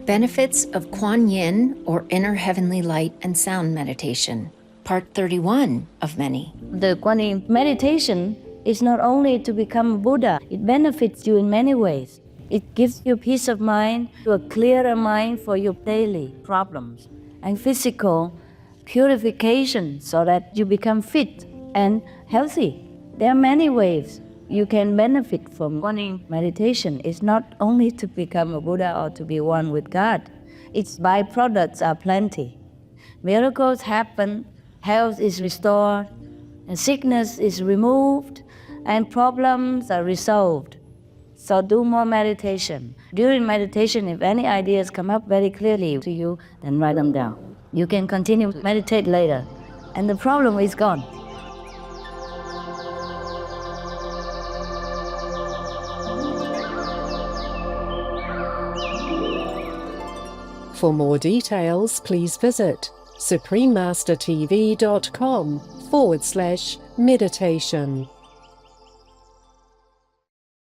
Benefits of Kuan Yin, or Inner Heavenly Light and Sound Meditation, Part 31 of many. The Kuan Yin meditation is not only to become Buddha, it benefits you in many ways. It gives you peace of mind, to a clearer mind for your daily problems, and physical purification so that you become fit and healthy. There are many ways you can benefit from Kuan Yin meditation. It's not only to become a Buddha or to be one with God. Its byproducts are plenty. Miracles happen, health is restored, and sickness is removed, and problems are resolved. So do more meditation. During meditation, if any ideas come up very clearly to you, then write them down. You can continue to meditate later, and the problem is gone. For more details, please visit suprememastertv.com/meditation.